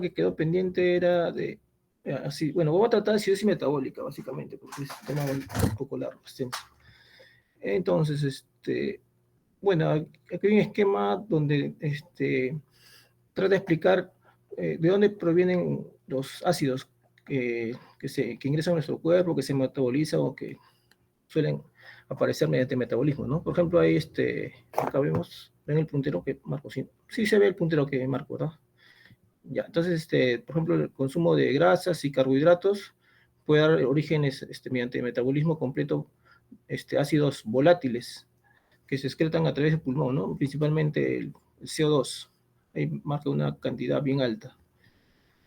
que quedó pendiente era de, así, bueno, vamos a tratar de acidosis metabólica, básicamente, porque es un tema un poco largo, extenso. Entonces, bueno, aquí hay un esquema donde trata de explicar de dónde provienen los ácidos que ingresan a nuestro cuerpo, que se metabolizan o que suelen aparecer mediante metabolismo, ¿no? Por ejemplo, ahí acá vemos, ven el puntero que marco, sí se ve el puntero que marco, ¿verdad? Ya, entonces, por ejemplo, el consumo de grasas y carbohidratos puede dar orígenes mediante metabolismo completo, ácidos volátiles que se excretan a través del pulmón, ¿no? Principalmente el CO2. Ahí marca una cantidad bien alta,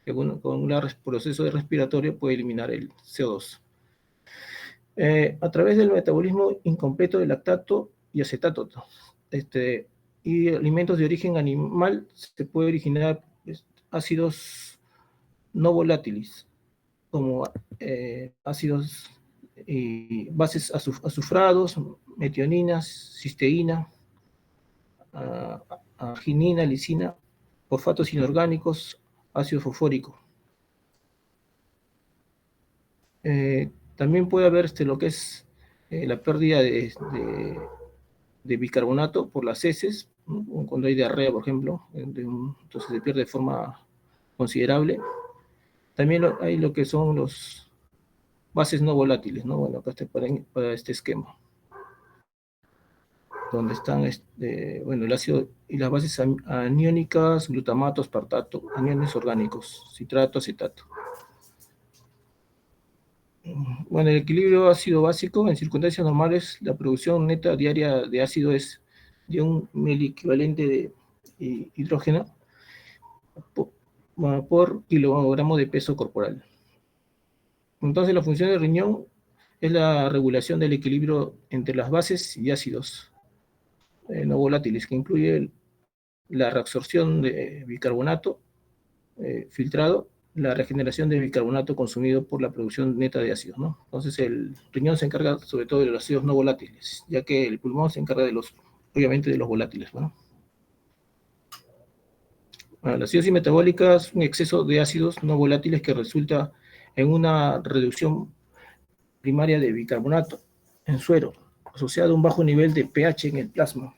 que con un proceso respiratorio puede eliminar el CO2. A través del metabolismo incompleto de lactato y acetato, y alimentos de origen animal, se puede originar ácidos no volátiles, como ácidos y bases azufrados, metioninas, cisteína, arginina, lisina, fosfatos inorgánicos, ácido fosfórico. También puede haber lo que es la pérdida de bicarbonato por las heces, ¿no? Cuando hay diarrea, por ejemplo, entonces se pierde de forma considerable. También hay lo que son los bases no volátiles, ¿no? Bueno, acá está para este esquema, donde están bueno, el ácido y las bases aniónicas, glutamato, aspartato, aniones orgánicos, citrato, acetato. Bueno, el equilibrio ácido básico, en circunstancias normales, la producción neta diaria de ácido es de un miliequivalente de hidrógeno por kilogramo de peso corporal. Entonces, la función del riñón es la regulación del equilibrio entre las bases y ácidos no volátiles, que incluye la reabsorción de bicarbonato filtrado, la regeneración de bicarbonato consumido por la producción neta de ácidos, ¿no? Entonces el riñón se encarga sobre todo de los ácidos no volátiles, ya que el pulmón se encarga obviamente de los volátiles, ¿no? Bueno, la acidosis metabólica es un exceso de ácidos no volátiles que resulta en una reducción primaria de bicarbonato en suero, asociado a un bajo nivel de pH en el plasma.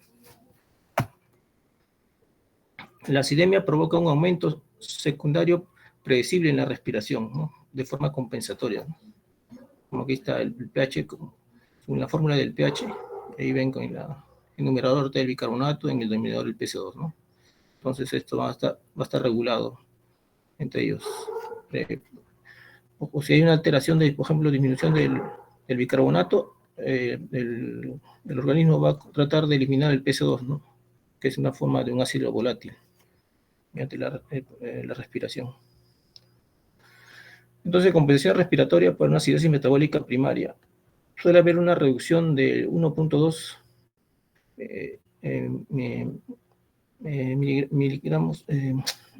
La acidemia provoca un aumento secundario predecible en la respiración, ¿no? De forma compensatoria, ¿no? Como aquí está el pH, según la fórmula del pH, ahí ven con el numerador del bicarbonato, en el denominador el PC2, ¿no? Entonces esto va a estar regulado entre ellos. O si hay una alteración por ejemplo, disminución del bicarbonato, el organismo va a tratar de eliminar el PC2, ¿no? Que es una forma de un ácido volátil, mediante la respiración. Entonces, compensación respiratoria por una acidosis metabólica primaria. Suele haber una reducción de 1.2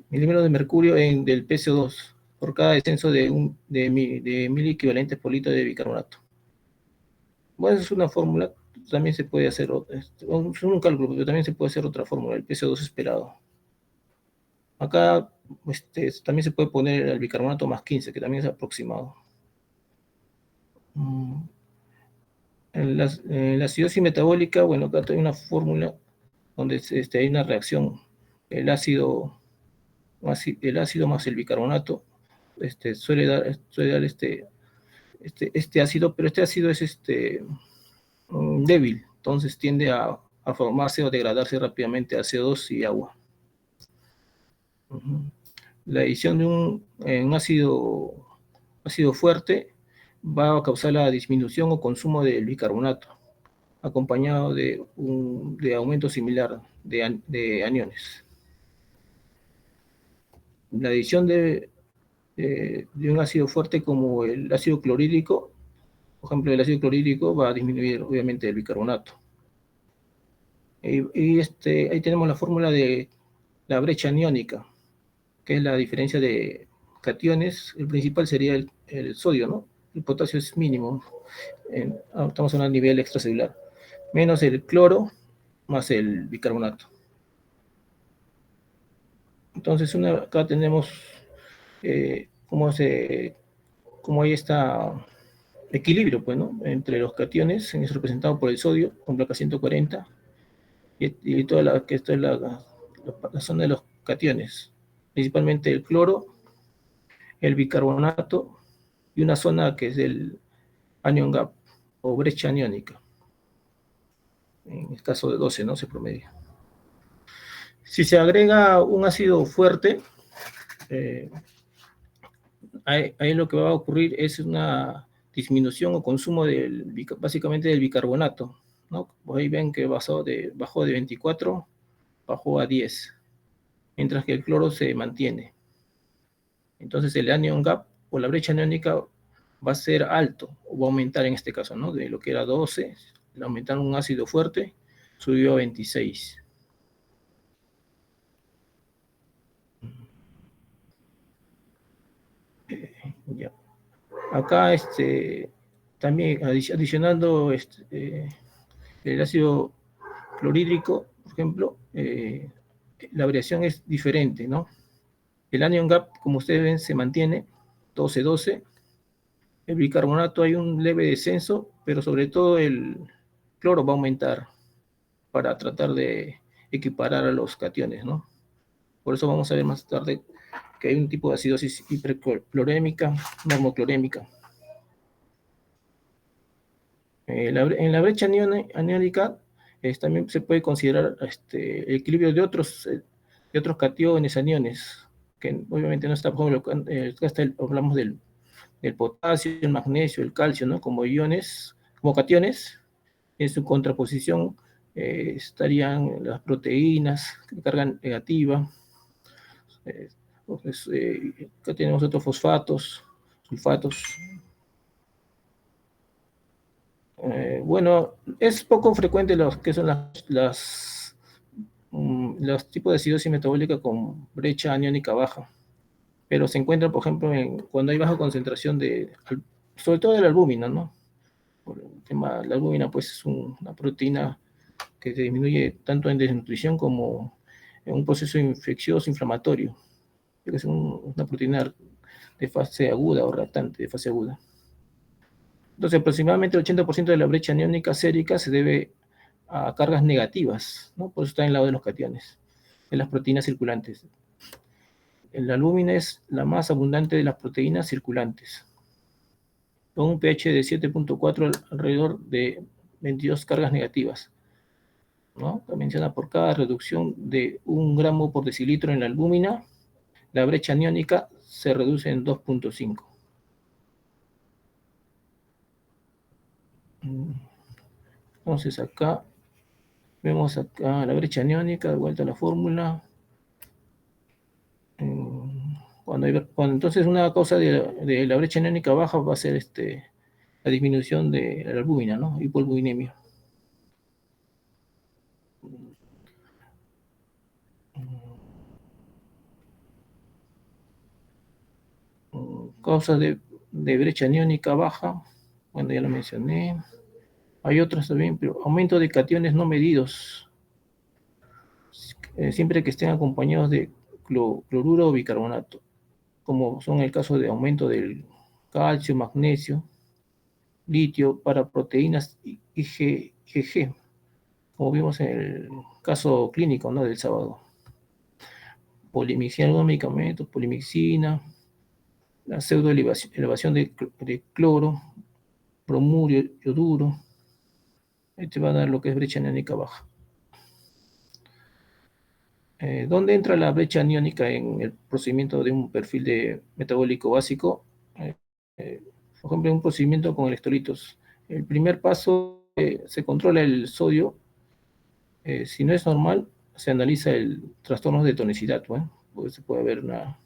milímetros de mercurio del PCO2 por cada descenso de 1000 equivalentes por litro de bicarbonato. Bueno, es una fórmula, también se puede hacer, es un cálculo, pero también se puede hacer otra fórmula, el PCO2 esperado. Acá también se puede poner el bicarbonato más 15, que también es aproximado. En la acidosis metabólica, bueno, acá hay una fórmula donde hay una reacción, el ácido más el bicarbonato suele dar este ácido, pero este ácido es débil, entonces tiende a formarse o degradarse rápidamente a CO2 y agua. La adición de un ácido fuerte va a causar la disminución o consumo del bicarbonato, acompañado de aumento similar de aniones. La adición de un ácido fuerte como el ácido clorhídrico, por ejemplo, el ácido clorhídrico va a disminuir obviamente el bicarbonato. Y ahí tenemos la fórmula de la brecha aniónica, que es la diferencia de cationes. El principal sería el sodio, ¿no? El potasio es mínimo, estamos a un nivel extracelular, menos el cloro más el bicarbonato. Entonces acá tenemos cómo hay este equilibrio, pues, ¿no? Entre los cationes, es representado por el sodio, con placa 140, y toda que esto es la zona de los cationes, principalmente el cloro, el bicarbonato, y una zona que es el anion gap, o brecha aniónica. En el caso de 12, ¿no? Se promedia. Si se agrega un ácido fuerte, eh, ahí lo que va a ocurrir es una disminución o consumo básicamente del bicarbonato, ¿no? Pues ahí ven que bajó de 24, bajó a 10, mientras que el cloro se mantiene. Entonces el anion gap o la brecha aniónica va a ser alto, o va a aumentar en este caso, ¿no? De lo que era 12, le aumentaron un ácido fuerte, subió a 26. Ya. Acá también adicionando el ácido clorhídrico, por ejemplo, la variación es diferente, ¿no? El anion gap, como ustedes ven, se mantiene 12-12. El bicarbonato hay un leve descenso, pero sobre todo el cloro va a aumentar para tratar de equiparar a los cationes, ¿no? Por eso vamos a ver más tarde que hay un tipo de acidosis hiperclorémica, normoclorémica. En la brecha aniónica también se puede considerar el equilibrio de otros cationes, aniones, que obviamente no está, por ejemplo, hablamos del potasio, el magnesio, el calcio, ¿no? Como iones, como cationes. En su contraposición estarían las proteínas de carga negativa. Eh, pues, acá tenemos otros fosfatos, sulfatos. Bueno, es poco frecuente los que son los tipos de acidosis metabólica con brecha aniónica baja, pero se encuentra, por ejemplo, cuando hay baja concentración sobre todo de la albúmina, ¿no? Por el tema, la albúmina, pues, es una proteína que se disminuye tanto en desnutrición como en un proceso infeccioso inflamatorio, que es una proteína de fase aguda o reactante de fase aguda. Entonces, aproximadamente el 80% de la brecha aniónica sérica se debe a cargas negativas, ¿no? Por eso está en el lado de los cationes, de las proteínas circulantes. La albúmina es la más abundante de las proteínas circulantes, con un pH de 7.4 alrededor de 22 cargas negativas, ¿no? Menciona por cada reducción de 1 gramo por decilitro en la albúmina, la brecha aniónica se reduce en 2.5. Entonces acá vemos acá la brecha aniónica, de vuelta a la fórmula. Entonces una causa de la brecha aniónica baja va a ser la disminución de la albúmina, ¿no? Hipoalbuminemia. Causas de brecha aniónica baja, bueno, ya lo mencioné. Hay otras también, pero aumento de cationes no medidos, siempre que estén acompañados de cloruro o bicarbonato, como son el caso de aumento del calcio, magnesio, litio para proteínas IgG, como vimos en el caso clínico, ¿no? Del sábado. Polimixina, algunos medicamentos, polimixina, la pseudoelevación de cloro, bromurio, yoduro. Este va a dar lo que es brecha aniónica baja. ¿Dónde entra la brecha aniónica en el procedimiento de un perfil de metabólico básico? Por ejemplo, en un procedimiento con electrolitos. El primer paso, se controla el sodio. Si no es normal, se analiza el trastorno de tonicidad, ¿no? Porque se puede ver una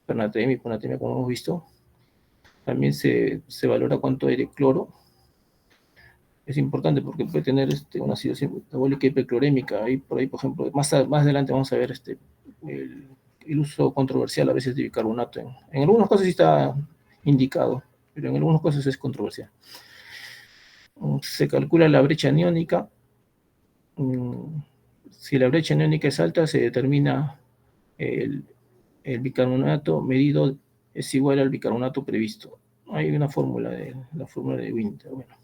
hiponatremia, como hemos visto. También se valora cuánto hay de cloro. Es importante porque puede tener una acidosis metabólica hiperclorémica. Ahí, por ejemplo, más adelante vamos a ver el uso controversial a veces de bicarbonato. En algunos casos sí está indicado, pero en algunos casos es controversial. Se calcula la brecha aniónica. Si la brecha aniónica es alta, se determina el bicarbonato medido es igual al bicarbonato previsto. Hay una fórmula la fórmula de Winter, bueno.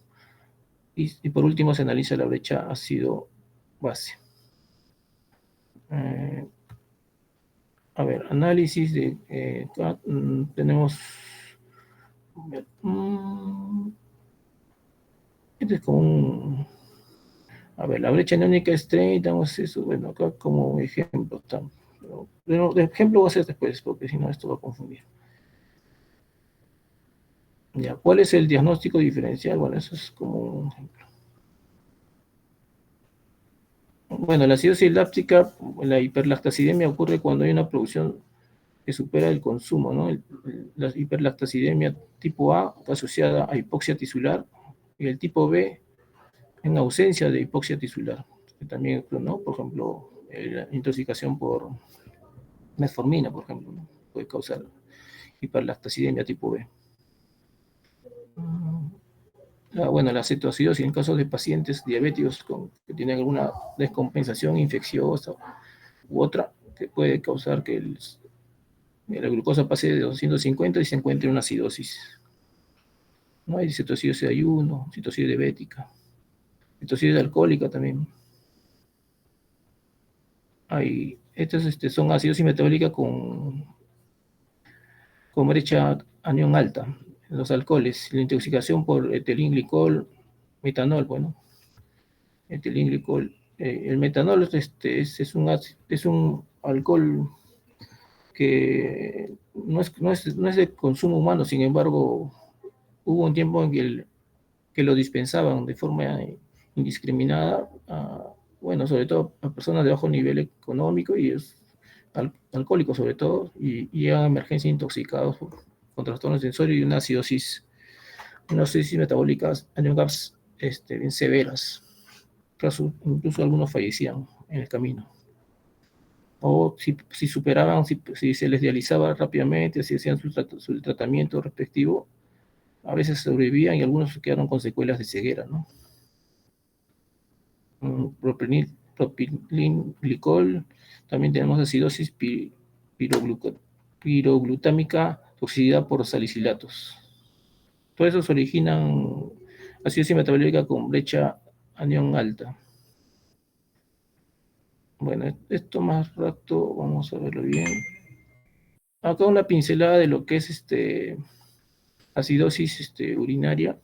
Y por último se analiza la brecha ácido-base. A ver, análisis de... tenemos... este es como un... A ver, la brecha aniónica es 30, vamos a eso, bueno, acá como ejemplo está. Pero de ejemplo voy a hacer después, porque si no esto va a confundir. Ya, ¿cuál es el diagnóstico diferencial? Bueno, eso es como un ejemplo. Bueno, la acidosis láctica, la hiperlactacidemia ocurre cuando hay una producción que supera el consumo, ¿no? La hiperlactacidemia tipo A asociada a hipoxia tisular y el tipo B en ausencia de hipoxia tisular. También, ¿no? Por ejemplo, la intoxicación por metformina, por ejemplo, ¿no? Puede causar hiperlactacidemia tipo B. Bueno, la cetoacidosis en casos de pacientes diabéticos que tienen alguna descompensación infecciosa u otra que puede causar que la glucosa pase de 250 y se encuentre en una acidosis. ¿No? Hay cetoacidosis de ayuno, cetoacidosis diabética, cetoacidosis alcohólica también. Estas son acidosis metabólica con brecha anión alta. Los alcoholes, la intoxicación por etilenglicol, metanol, bueno, etilenglicol. El metanol es un alcohol que no es de consumo humano, sin embargo, hubo un tiempo en que lo dispensaban de forma indiscriminada, bueno, sobre todo a personas de bajo nivel económico y alcohólicos sobre todo, y llegan a emergencia intoxicados con trastornos sensorios y una acidosis metabólicas aniónicas bien severas. Incluso algunos fallecían en el camino. O si superaban, si se les dializaba rápidamente, si hacían su tratamiento respectivo, a veces sobrevivían y algunos quedaron con secuelas de ceguera, ¿no? Propilenglicol, también tenemos acidosis piroglutámica, toxicidad por salicilatos. Todo eso se originan acidosis metabólica con brecha anión alta. Bueno, esto más rato, vamos a verlo bien. Acá una pincelada de lo que es acidosis urinaria,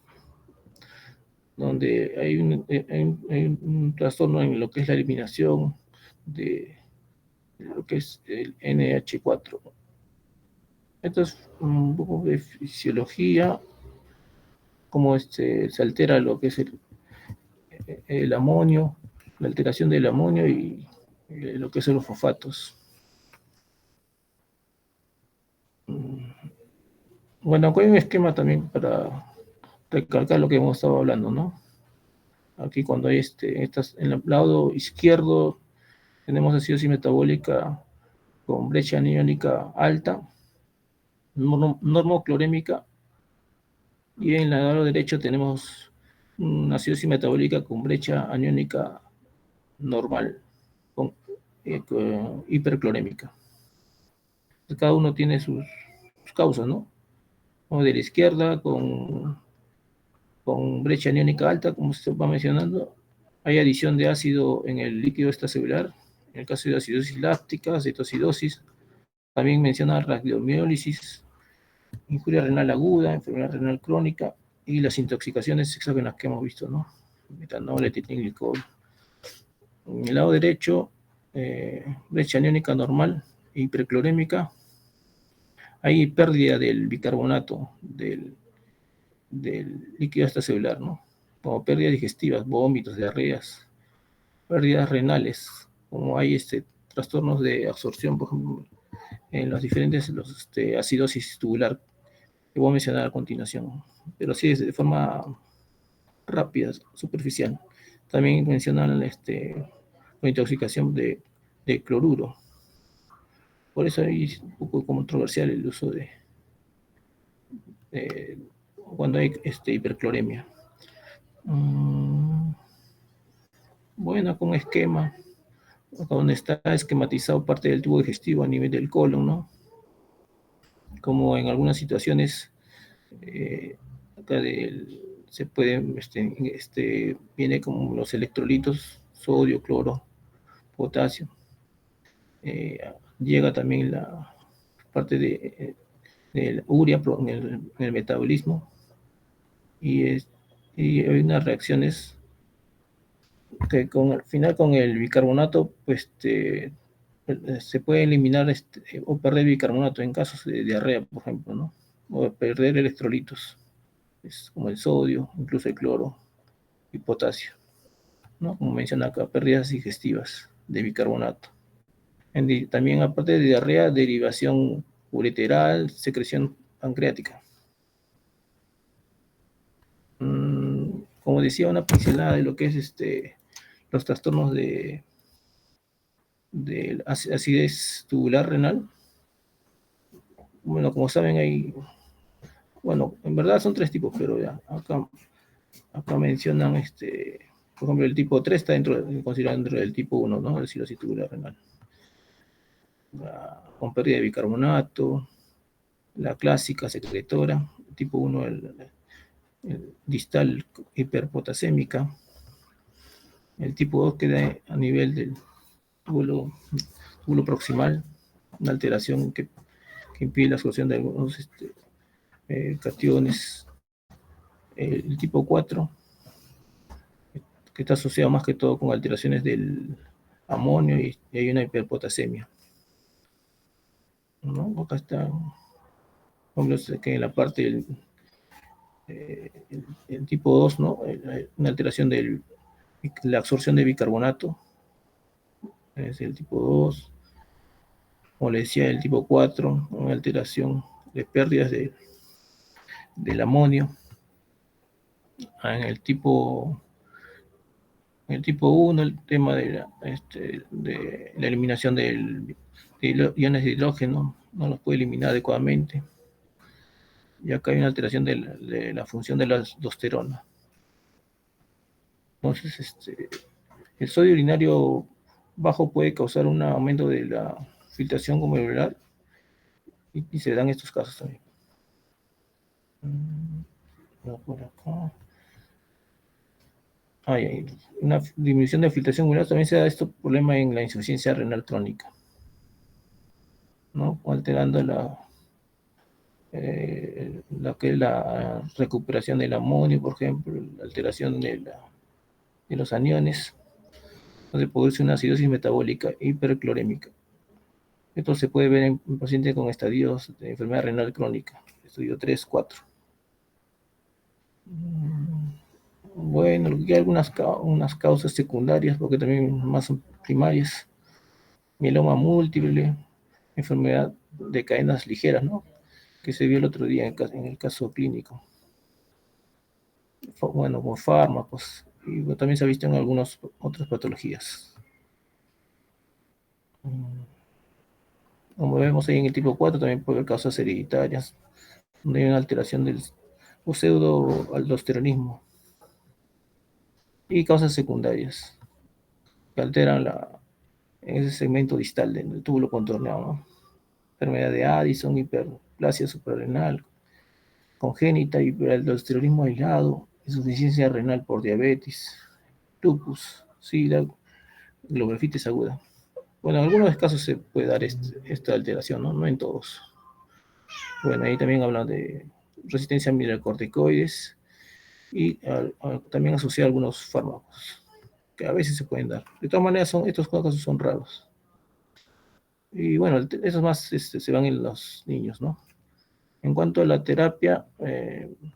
donde hay un trastorno en lo que es la eliminación de lo que es el NH4. Esto es un poco de fisiología, cómo se altera lo que es el amonio, la alteración del amonio y lo que son los fosfatos. Bueno, acá hay un esquema también para recalcar lo que hemos estado hablando, ¿no? Aquí cuando hay en el lado izquierdo tenemos acidosis metabólica con brecha aniónica alta, normoclorémica, y en el lado derecho tenemos una acidosis metabólica con brecha aniónica normal, con hiperclorémica. Cada uno tiene sus causas, ¿no? Como de la izquierda con brecha aniónica alta, como se va mencionando, hay adición de ácido en el líquido extracelular, en el caso de acidosis láctica, cetoacidosis, también menciona rhabdomiólisis, injuria renal aguda, enfermedad renal crónica y las intoxicaciones exógenas que hemos visto, ¿no? Metanol, etilenglicol. En el lado derecho, brecha aniónica normal, hiperclorémica, hay pérdida del bicarbonato del líquido extracelular, ¿no? Como pérdidas digestivas, vómitos, diarreas, pérdidas renales, como hay trastornos de absorción, por ejemplo, en los diferentes acidosis tubular que voy a mencionar a continuación, pero sí es de forma rápida, superficial. También mencionan la intoxicación de cloruro. Por eso es un poco controversial el uso de cuando hay hipercloremia. Bueno, con esquema, donde está esquematizado parte del tubo digestivo a nivel del colon, ¿no? como en algunas situaciones acá se puede, viene como los electrolitos, sodio, cloro, potasio. Llega también la parte de la urea en el metabolismo y hay unas reacciones que al final con el bicarbonato pues se puede eliminar o perder bicarbonato en casos de diarrea, por ejemplo, ¿no? O perder electrolitos, como el sodio, incluso el cloro y potasio, ¿no? Como menciona acá, pérdidas digestivas de bicarbonato. También aparte de diarrea, derivación ureteral, secreción pancreática. Como decía, una pincelada de lo que es los trastornos de acidez tubular renal. Bueno, como saben, bueno, en verdad son tres tipos, pero ya, acá mencionan, por ejemplo, el tipo 3 está considerado dentro del tipo 1, ¿no? El cirrosis tubular renal. Con pérdida de bicarbonato, la clásica secretora, tipo 1, el distal hiperpotasémica, el tipo 2 queda a nivel del túbulo proximal, una alteración que impide la absorción de algunos cationes. El tipo 4, que está asociado más que todo con alteraciones del amonio y hay una hiperpotasemia, ¿no? Acá está, por ejemplo, que en la parte del el tipo 2, ¿no? Una alteración de la absorción de bicarbonato, es el tipo 2. Como le decía, el tipo 4, una alteración de pérdidas del amonio. En el tipo 1, el tema de la eliminación de iones de hidrógeno, no los puede eliminar adecuadamente. Y acá hay una alteración de la función de la aldosterona. Entonces, el sodio urinario bajo puede causar un aumento de la filtración glomerular y se dan estos casos también. Por acá. Una disminución de filtración glomerular también se da este problema en la insuficiencia renal crónica, ¿no? Alterando que es la recuperación del amonio, por ejemplo, la alteración de los aniones, donde produce una acidosis metabólica hiperclorémica. Esto se puede ver en pacientes con estadios de enfermedad renal crónica, estudio 3, 4. Bueno, hay unas causas secundarias, porque también más son primarias. Mieloma múltiple, enfermedad de cadenas ligeras, ¿no? Que se vio el otro día en el caso clínico. Bueno, con fármacos, y también se ha visto en algunas otras patologías. Como vemos ahí en el tipo 4, también puede haber causas hereditarias, donde hay una alteración del pseudoaldosteronismo y causas secundarias que alteran en ese segmento distal del túbulo contorneado, ¿no? Enfermedad de Addison, hiperplasia suprarrenal, congénita, hiperaldosteronismo aislado, insuficiencia renal por diabetes, lupus, SIDA, glomerulitis aguda. Bueno, en algunos casos se puede dar esta alteración, ¿no? No en todos. Bueno, ahí también hablan de resistencia a mineralocorticoides y también asociar algunos fármacos que a veces se pueden dar. De todas maneras, estos casos son raros. Y bueno, esos más se van en los niños, ¿no? En cuanto a la terapia,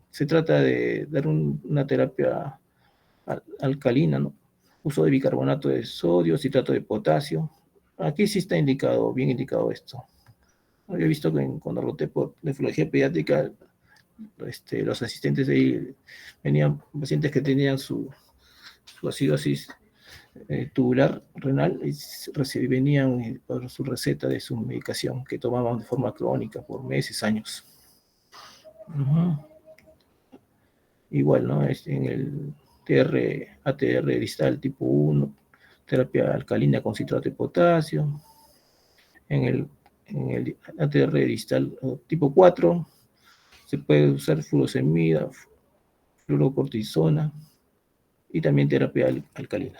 se trata de dar una terapia alcalina, ¿no? Uso de bicarbonato de sodio, citrato de potasio. Aquí sí está indicado, bien indicado esto. Había visto que cuando roté por nefrología pediátrica, los asistentes de ahí venían pacientes que tenían su acidosis tubular renal y venían por su receta de su medicación que tomaban de forma crónica por meses, años. Igual, ¿no? En el ATR distal tipo 1, terapia alcalina con citrato de potasio. En el en el ATR distal tipo 4, se puede usar furosemida, fluorocortisona y también terapia alcalina.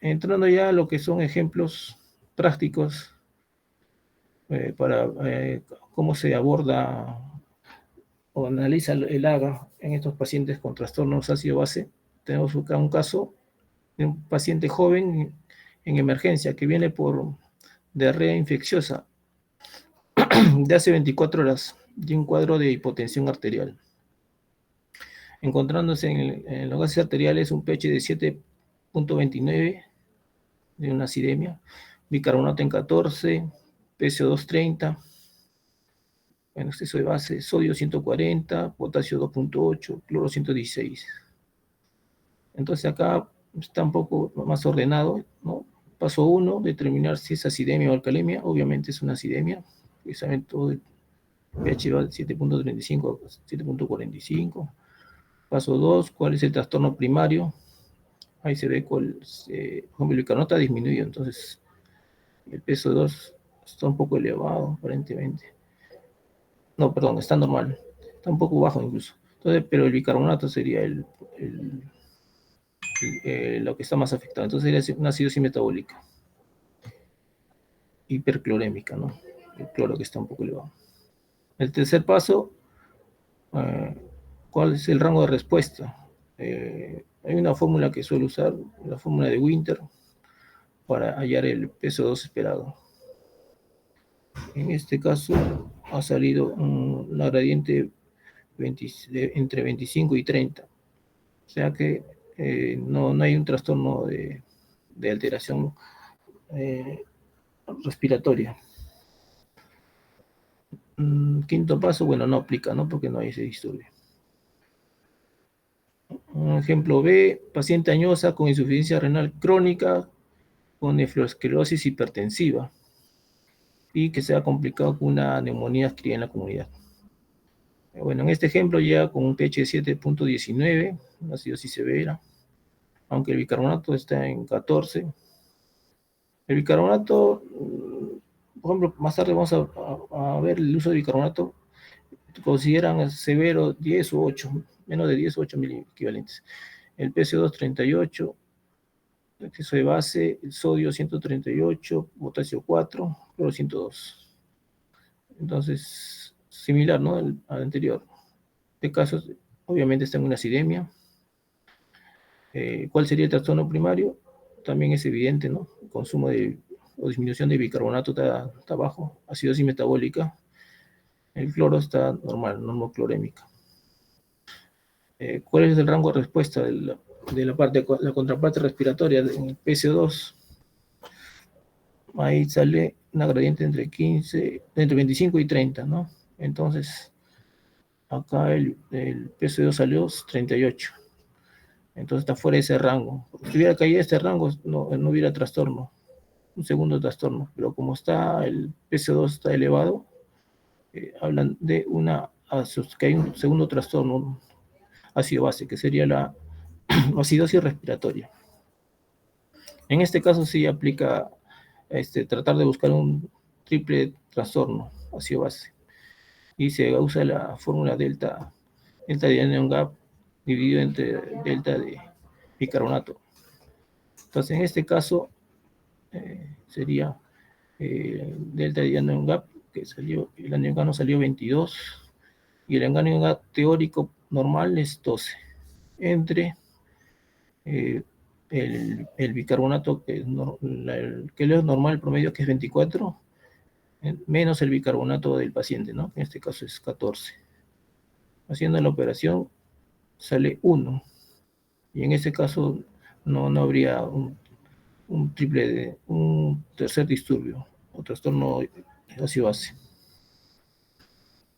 Entrando ya a lo que son ejemplos prácticos para cómo se aborda o analiza el AGA en estos pacientes con trastornos ácido-base. Tenemos acá un caso de un paciente joven en emergencia que viene por diarrea infecciosa de hace 24 horas y un cuadro de hipotensión arterial. Encontrándose en los gases arteriales un pH de 7.29 de una acidemia, bicarbonato en 14, PCO2 30, bueno, exceso de base, sodio 140, potasio 2.8, cloro 116. Entonces acá está un poco más ordenado, ¿no? Paso 1, determinar si es acidemia o alcalemia. Obviamente es una acidemia, saben todo el pH va de 7.35 a 7.45. Paso 2, ¿cuál es el trastorno primario? Ahí se ve cuál, por ejemplo, el bicarbonato ha disminuido, entonces el peso 2 está un poco elevado aparentemente. No, perdón, está normal, está un poco bajo incluso. Entonces, pero el bicarbonato sería lo que está más afectado. Entonces sería una acidosis metabólica, hiperclorémica, ¿no? El cloro que está un poco elevado. El tercer paso, ¿cuál es el rango de respuesta? Hay una fórmula que suelo usar, la fórmula de Winter, para hallar el peso 2 esperado. En este caso ha salido una gradiente entre 25 y 30. O sea que no hay un trastorno de alteración respiratoria. Quinto paso, bueno, no aplica, ¿no? Porque no hay ese disturbio. Un ejemplo B, paciente añosa con insuficiencia renal crónica, con nefroesclerosis hipertensiva y que se ha complicado con una neumonía adquirida en la comunidad. Bueno, en este ejemplo ya con un pH de 7.19, una acidosis severa, aunque el bicarbonato está en 14. El bicarbonato, por ejemplo, más tarde vamos a ver el uso de bicarbonato, consideran severo 10 o 8, menos de 10 o 8 mil equivalentes. El PCO2 38, el exceso de base, el sodio 138, potasio 4, cloro 102. Entonces, similar, ¿no? Al anterior. Este caso, obviamente, está en una acidemia. ¿Cuál sería el trastorno primario? También es evidente, ¿no? El consumo o disminución de bicarbonato está bajo, acidosis metabólica. El cloro está normal, normoclorémica. ¿Cuál es el rango de respuesta de la contraparte respiratoria en el PCO2? Ahí sale una gradiente entre 25 y 30, ¿no? Entonces, acá el PCO2 salió 38. Entonces está fuera de ese rango. Si hubiera caído este rango, no hubiera trastorno, un segundo trastorno. Pero como está el PCO2 está elevado, hablan de que hay un segundo trastorno ácido base, que sería la acidosis respiratoria. En este caso sí aplica tratar de buscar un triple trastorno ácido base. Y se usa la fórmula delta de anion gap dividido entre delta de bicarbonato. Entonces, en este caso, sería delta de anion gap, que salió, el anion gap no salió 22, y el anion gap teórico normal es 12, entre el bicarbonato, que es normal promedio, que es 24, menos el bicarbonato del paciente, ¿no? En este caso es 14. Haciendo la operación sale 1, y en este caso no habría un tercer disturbio o trastorno ácido base.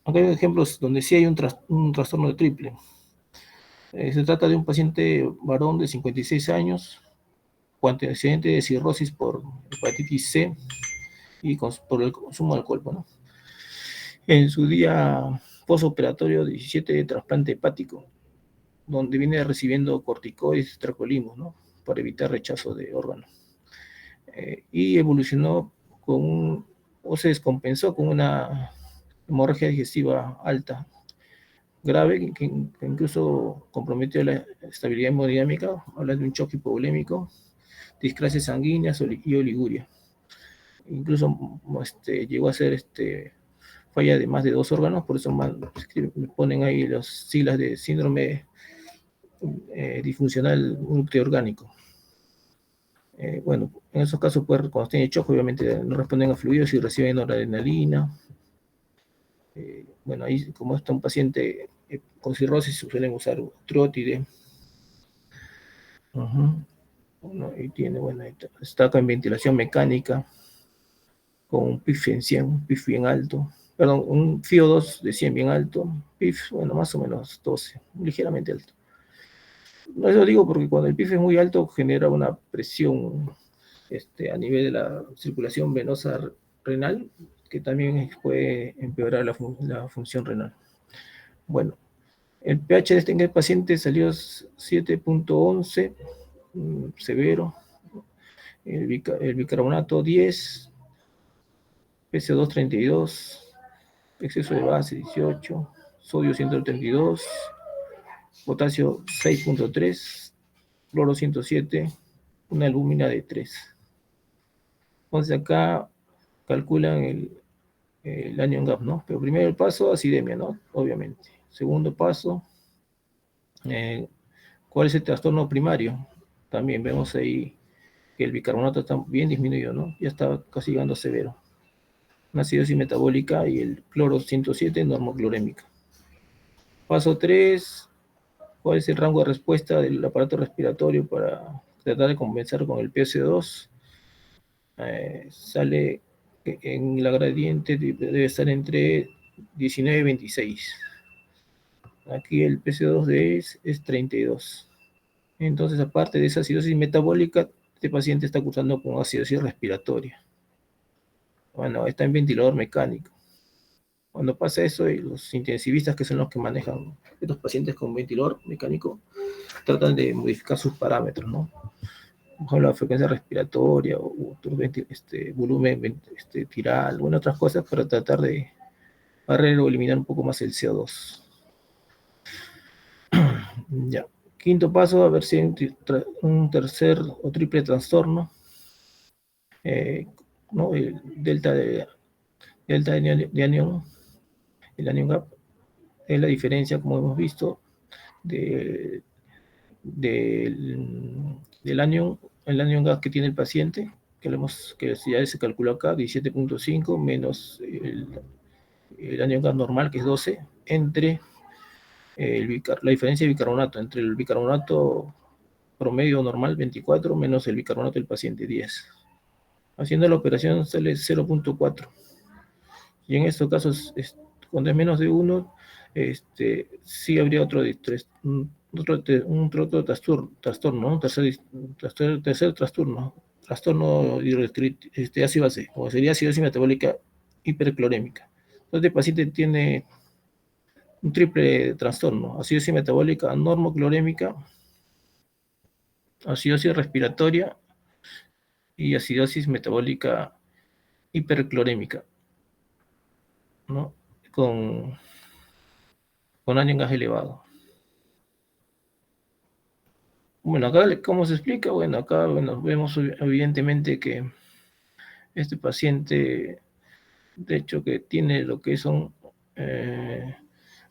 Acá hay ejemplos donde sí hay un trastorno de triple. Se trata de un paciente varón de 56 años con antecedente de cirrosis por hepatitis C y por el consumo de alcohol, ¿no? En su día postoperatorio 17 de trasplante hepático, donde viene recibiendo corticoides, tracolimos, ¿no? Para evitar rechazo de órganos. y evolucionó o se descompensó con una hemorragia digestiva alta, grave, que incluso comprometió la estabilidad hemodinámica, habla de un choque hipovolémico, discrasia sanguínea y oliguria. Incluso llegó a ser falla de más de 2 órganos, por eso me ponen ahí las siglas de síndrome disfuncional multiorgánico. Bueno, en esos casos, pues, cuando tiene choque, obviamente no responden a fluidos y reciben noradrenalina. Bueno, ahí como está un paciente con cirrosis, suelen usar triótide. Bueno, y tiene, bueno, destaca en ventilación mecánica, con un PIF en 100, un PIF bien alto, perdón, un FIO2 de 100 bien alto, PIF, bueno, más o menos 12, ligeramente alto. No, eso digo porque cuando el PIF es muy alto genera una presión a nivel de la circulación venosa renal, que también puede empeorar la función renal. Bueno, el pH en este paciente salió 7.11, severo. El bicarbonato 10, PCO2 32, exceso de base 18, sodio 132, potasio 6.3, cloro 107, una albúmina de 3. Entonces acá calculan el anion gap, ¿no? Pero primero el paso, acidemia, ¿no? Obviamente. Segundo paso, ¿cuál es el trastorno primario? También vemos ahí que el bicarbonato está bien disminuido, ¿no? Ya está casi llegando a severo. Una acidosis metabólica y el cloro 107 normoclorémica. Paso 3, ¿cuál es el rango de respuesta del aparato respiratorio para tratar de compensar con el PSO2? Sale en la gradiente, debe estar entre 19 y 26. Aquí el PCO2 es 32. Entonces, aparte de esa acidosis metabólica, este paciente está cursando con acidosis respiratoria. Bueno, está en ventilador mecánico. Cuando pasa eso, los intensivistas, que son los que manejan estos pacientes con ventilador mecánico, tratan de modificar sus parámetros, ¿no? Por ejemplo, la frecuencia respiratoria o volumen tiral, bueno, otras cosas para tratar de barrer o eliminar un poco más el CO2. Ya. Quinto paso, a ver si hay un tercer o triple trastorno, ¿no? El delta de anión, el anion gap, es la diferencia, como hemos visto, del anion, el anion gap que tiene el paciente, que ya se calculó acá, 17.5 menos el anion gap normal, que es 12, entre la diferencia de bicarbonato, entre el bicarbonato promedio normal 24 menos el bicarbonato del paciente 10. Haciendo la operación sale 0.4. Y en estos casos, cuando es menos de 1, sí habría otro trastorno, ¿no? Tercer trastorno hidroelectritis, ácido base, como sería acidosis metabólica hiperclorémica. Entonces el paciente tiene un triple trastorno: acidosis metabólica normoclorémica, acidosis respiratoria y acidosis metabólica hiperclorémica, ¿no? Con anion gas elevado. Bueno, acá, ¿cómo se explica? Bueno, acá vemos evidentemente que este paciente, de hecho, que tiene lo que son,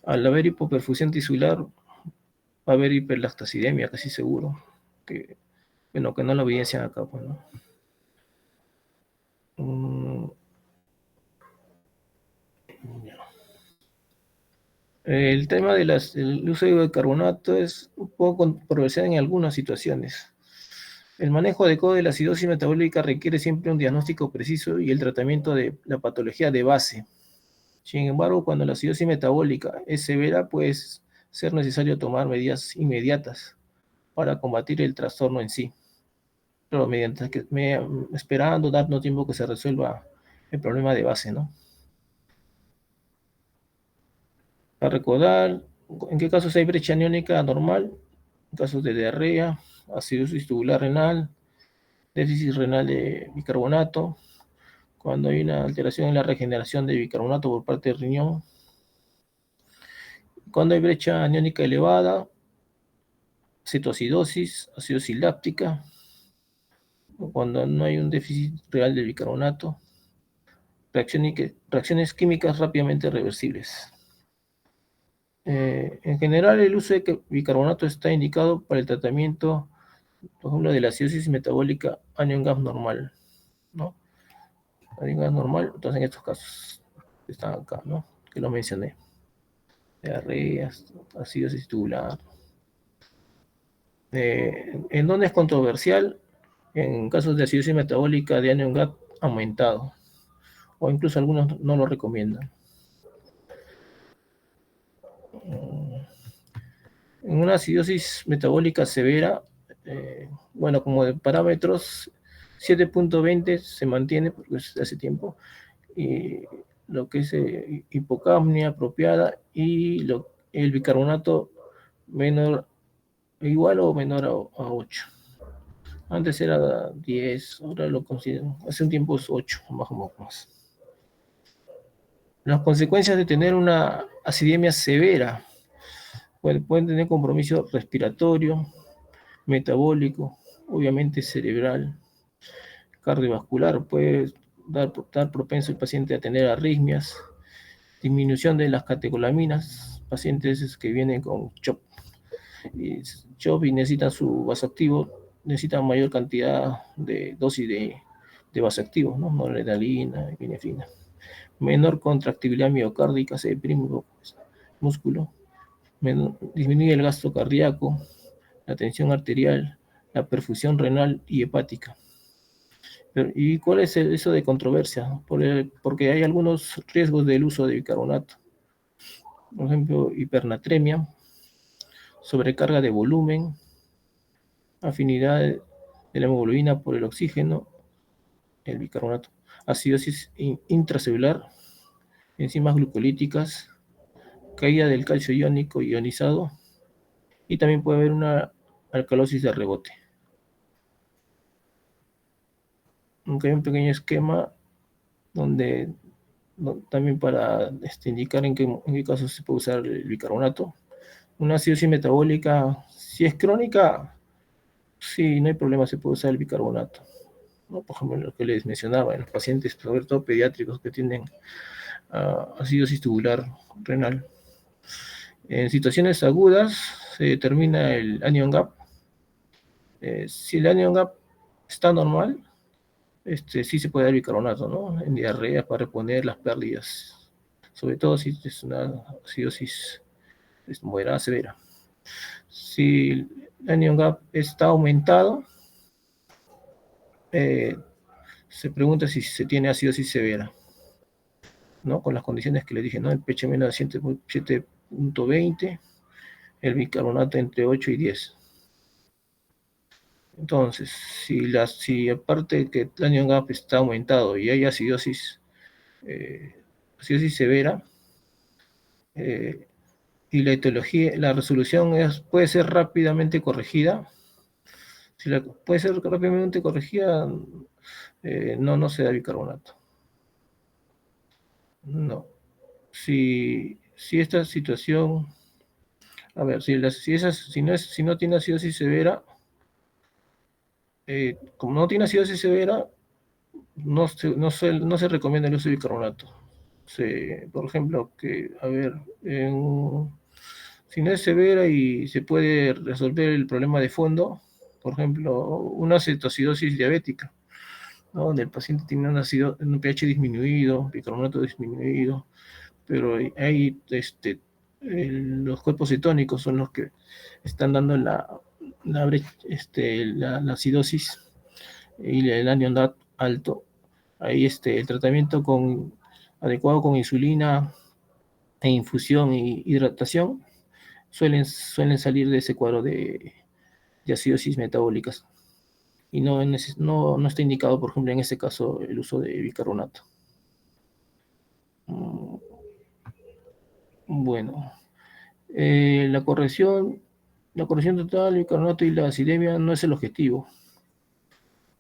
al haber hipoperfusión tisular, va a haber hiperlactacidemia, casi seguro. Que, bueno, que no lo evidencian acá, pues, ¿no? El tema del uso de bicarbonato es un poco controversial en algunas situaciones. El manejo adecuado de la acidosis metabólica requiere siempre un diagnóstico preciso y el tratamiento de la patología de base. Sin embargo, cuando la acidosis metabólica es severa, puede ser necesario tomar medidas inmediatas para combatir el trastorno en sí, pero esperando, dando tiempo que se resuelva el problema de base, ¿no? Para recordar, ¿en qué casos hay brecha aniónica anormal? En casos de diarrea, acidosis tubular renal, déficit renal de bicarbonato, cuando hay una alteración en la regeneración de bicarbonato por parte del riñón, cuando hay brecha aniónica elevada, cetoacidosis, acidosis láctica, cuando no hay un déficit real de bicarbonato, reacciones químicas rápidamente reversibles. En general, el uso de bicarbonato está indicado para el tratamiento, por ejemplo, de la acidosis metabólica anion gas normal, ¿no? Anion gas normal, entonces en estos casos están acá, ¿no? Que lo mencioné. Diarreas, acidosis tubular. ¿En dónde es controversial? En casos de acidosis metabólica de anion gas aumentado, o incluso algunos no lo recomiendan. En una acidosis metabólica severa, bueno, como de parámetros, 7.20 se mantiene, porque es de hace tiempo, y lo que es hipocapnia apropiada y el bicarbonato menor, igual o menor a 8. Antes era 10, ahora lo considero, hace un tiempo es 8, más o menos. Las consecuencias de tener una acidemia severa pueden tener compromiso respiratorio, metabólico, obviamente cerebral, cardiovascular, puede dar propenso el paciente a tener arritmias, disminución de las catecolaminas, pacientes que vienen con CHOP y necesitan su vasoactivo, necesitan mayor cantidad de dosis de vasoactivos, ¿no? Noradrenalina, epinefrina. Menor contractibilidad miocárdica, se deprime el músculo, disminuye el gasto cardíaco, la tensión arterial, la perfusión renal y hepática. ¿Y cuál es eso de controversia? Porque hay algunos riesgos del uso de bicarbonato. Por ejemplo, hipernatremia, sobrecarga de volumen, afinidad de la hemoglobina por el oxígeno, el bicarbonato, acidosis intracelular, enzimas glucolíticas, caída del calcio iónico ionizado, y también puede haber una alcalosis de rebote. Aunque hay un pequeño esquema donde también para indicar en qué casos se puede usar el bicarbonato. Una acidosis metabólica, si es crónica, sí, no hay problema, se puede usar el bicarbonato, ¿no? Por ejemplo, lo que les mencionaba, en los pacientes, sobre todo pediátricos, que tienen acidosis tubular renal. En situaciones agudas se determina el anion gap. Si el anion gap está normal, sí se puede dar bicarbonato, ¿no? En diarrea para reponer las pérdidas, sobre todo si es una acidosis moderada severa. Si el anion gap está aumentado, se pregunta si se tiene acidosis severa, ¿no? Con las condiciones que le dije, ¿no? El pH menos de 7.20, el bicarbonato entre 8 y 10. Entonces, si aparte que el anion gap está aumentado y hay acidosis severa, y la etiología, la resolución puede ser rápidamente corregida. Si puede ser rápidamente corregida, no se da bicarbonato. No. Si esta situación, a ver, si no tiene acidosis severa, como no tiene acidosis severa, no se recomienda el uso de bicarbonato. Por ejemplo, a ver, si no es severa y se puede resolver el problema de fondo, por ejemplo, una cetoacidosis diabética, ¿no? Donde el paciente tiene un pH disminuido, bicarbonato disminuido, pero hay los cuerpos cetónicos son los que están dando la acidosis y el anion DAT alto. Ahí el tratamiento adecuado con insulina e infusión y hidratación suelen salir de ese cuadro de acidosis metabólicas. Y no está indicado, por ejemplo, en este caso, el uso de bicarbonato. Bueno, la corrección total, bicarbonato y la acidemia no es el objetivo.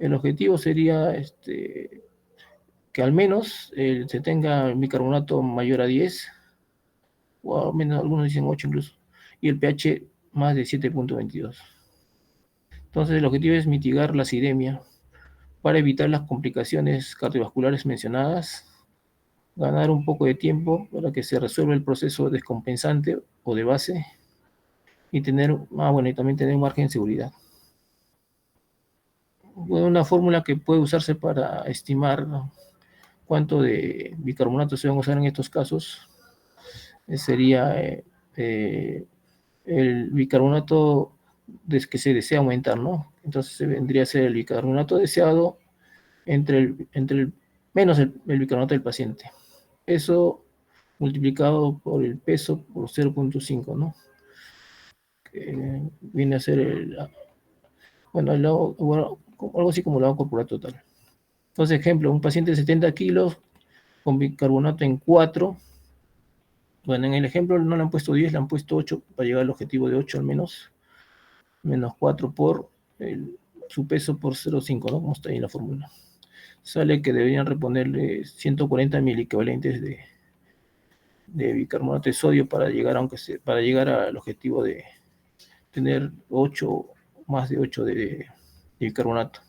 El objetivo sería que al menos se tenga bicarbonato mayor a 10, o al menos algunos dicen 8 incluso, y el pH más de 7.22. Entonces el objetivo es mitigar la acidemia para evitar las complicaciones cardiovasculares mencionadas, ganar un poco de tiempo para que se resuelva el proceso descompensante o de base y tener, bueno, y también tener un margen de seguridad. Una fórmula que puede usarse para estimar cuánto de bicarbonato se van a usar en estos casos sería el bicarbonato que se desea aumentar, ¿no? Entonces vendría a ser el bicarbonato deseado menos el bicarbonato del paciente. Eso multiplicado por el peso por 0.5, ¿no? Que viene a ser algo así como el agua corporal total. Entonces, ejemplo, un paciente de 70 kilos con bicarbonato en 4. Bueno, en el ejemplo no le han puesto 10, le han puesto 8 para llegar al objetivo de 8 al menos. Menos 4 por su peso por 0.5, ¿no? Como está ahí en la fórmula. Sale que deberían reponerle 140 mil equivalentes de bicarbonato de sodio para llegar al objetivo de tener 8, más de 8 de bicarbonato.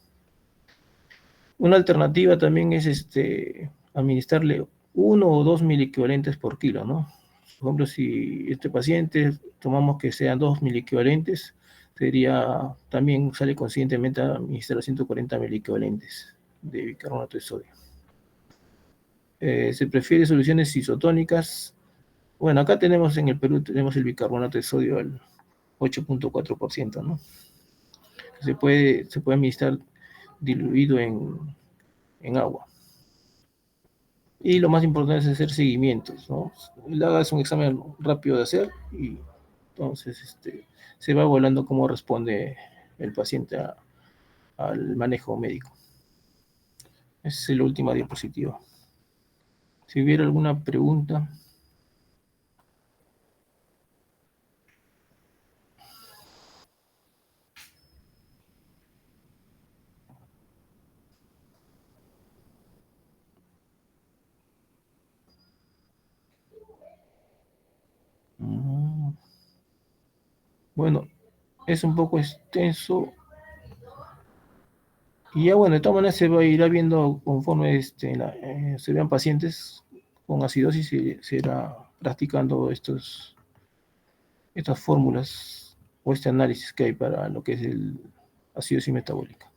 Una alternativa también es administrarle 1 o 2 mil equivalentes por kilo, ¿no? Por ejemplo, si este paciente tomamos que sean 2 mil equivalentes, también sale conscientemente a administrar 140 mil equivalentes de bicarbonato de sodio. Se prefiere soluciones isotónicas. Bueno, acá tenemos en el Perú el bicarbonato de sodio al 8.4%, ¿no? Se puede administrar diluido en agua. Y lo más importante es hacer seguimientos, ¿no? El AGA es un examen rápido de hacer y entonces se va evaluando cómo responde el paciente al manejo médico. Esa es la última diapositiva. Si hubiera alguna pregunta. Bueno, es un poco extenso. Y ya bueno, de todas maneras se va a ir viendo conforme se vean pacientes con acidosis y se irá practicando estas fórmulas o este análisis que hay para lo que es el acidosis metabólica.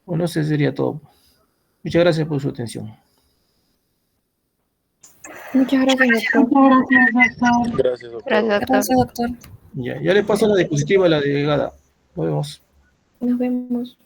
Bueno, eso sería todo. Muchas gracias por su atención. Muchas gracias, doctor. Gracias, doctor. Gracias, doctor. Ya le paso la diapositiva a la delegada. Nos vemos. Nos vemos.